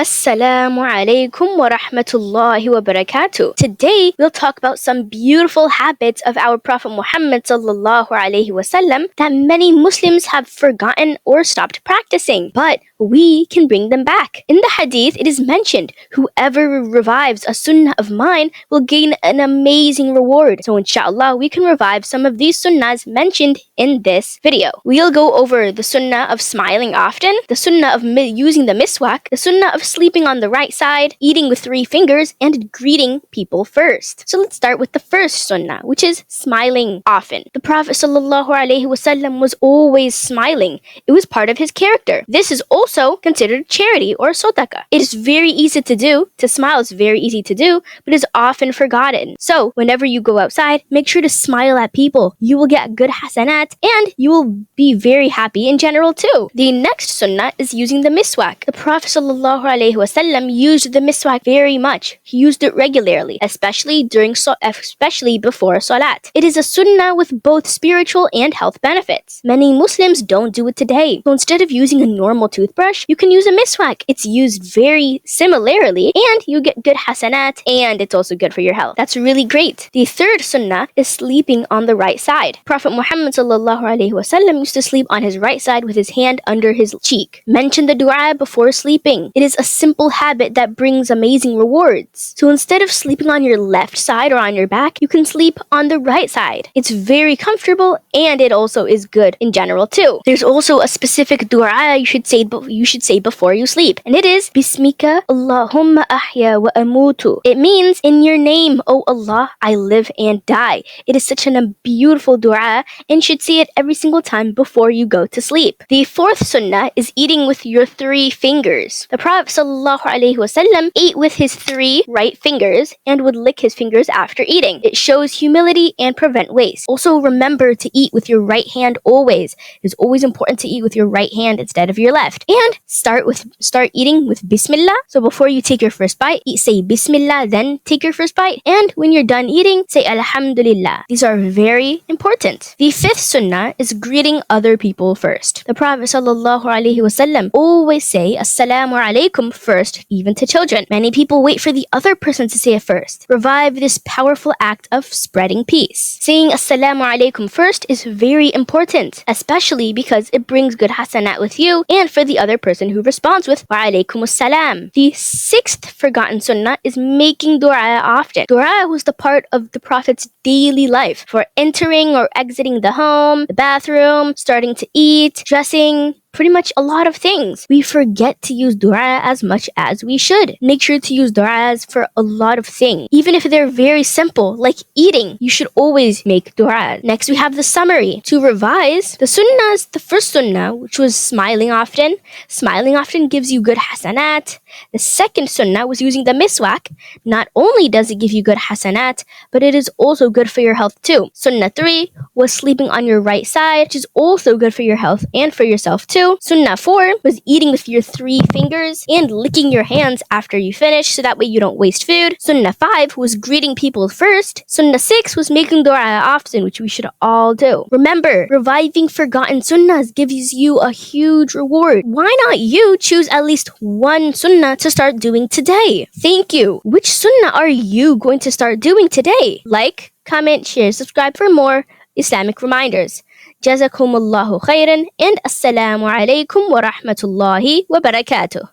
Assalamu alaikum wa rahmatullahi wa barakatuh. Today we'll talk about some beautiful habits of our Prophet Muhammad sallallahu alaihi wasallam that many Muslims have forgotten or stopped practicing, but we can bring them back. In the hadith, it is mentioned, whoever revives a sunnah of mine will gain an amazing reward. So inshallah, we can revive some of these sunnahs mentioned in this video. We'll go over the sunnah of smiling often, the sunnah of using the miswak, the sunnah of sleeping on the right side, eating with 3 fingers, and greeting people first. So let's start with the first sunnah, which is smiling often. The Prophet ﷺ was always smiling. It was part of his character. This is also considered charity or sadaqah. It is very easy to do. To smile is very easy to do, but is often forgotten. So whenever you go outside, make sure to smile at people. You will get good hasanat and you will be very happy in general too. The next sunnah is using the miswak. The Prophet ﷺ used the miswak very much. He used it regularly, especially before salat. It is a sunnah with both spiritual and health benefits. Many Muslims don't do it today. So instead of using a normal toothbrush, you can use a miswak. It's used very similarly and you get good hasanat and it's also good for your health. That's really great. The third sunnah is sleeping on the right side. Prophet Muhammad ﷺ used to sleep on his right side with his hand under his cheek. Mention the dua before sleeping. It is a simple habit that brings amazing rewards. So instead of sleeping on your left side or on your back, you can sleep on the right side. It's very comfortable and it also is good in general too. There's also a specific dua you should say before you sleep, and it is Bismika Allahumma ahya wa amutu. It means, in your name, O Allah, I live and die. It is such a beautiful dua and should say it every single time before you go to sleep. The fourth sunnah is eating with your 3 fingers. The Prophet ﷺ ate with his 3 right fingers and would lick his fingers after eating. It shows humility and prevent waste. Also remember to eat with your right hand always. It is always important to eat with your right hand instead of your left. And start eating with Bismillah. So before you take your first bite, say Bismillah, then take your first bite. And when you're done eating, say Alhamdulillah. These are very important. The 5th sunnah is greeting other people first. The Prophet ﷺ always say Assalamu alaikum first, even to children. Many people wait for the other person to say it first. Revive this powerful act of spreading peace. Saying Assalamu alaikum first is very important, especially because it brings good hasanat with you and for the other person who responds with Wa alaikum assalam. The 6th forgotten sunnah is making dua often. Dua was the part of the Prophet's daily life for entering or exiting the home, the bathroom, starting to eat, dressing, pretty much a lot of things. We forget to use dua as much as we should. Make sure to use duas for a lot of things. Even if they're very simple, like eating, you should always make dua. Next, we have the summary. To revise, the sunnahs, the first sunnah, which was smiling often. Smiling often gives you good hasanat. The second sunnah was using the miswak. Not only does it give you good hasanat, but it is also good for your health too. Sunnah 3 was sleeping on your right side, which is also good for your health and for yourself too. Sunnah 4 was eating with your 3 fingers and licking your hands after you finish so that way you don't waste food. Sunnah 5 was greeting people first. Sunnah 6 was making dua often, which we should all do. Remember, reviving forgotten sunnahs gives you a huge reward. Why not you choose at least one sunnah to start doing today? Thank you. Which sunnah are you going to start doing today? Like, comment, share, subscribe for more Islamic reminders. Jazakumullahu khairan and assalamu alaikum wa rahmatullahi wa barakatuh.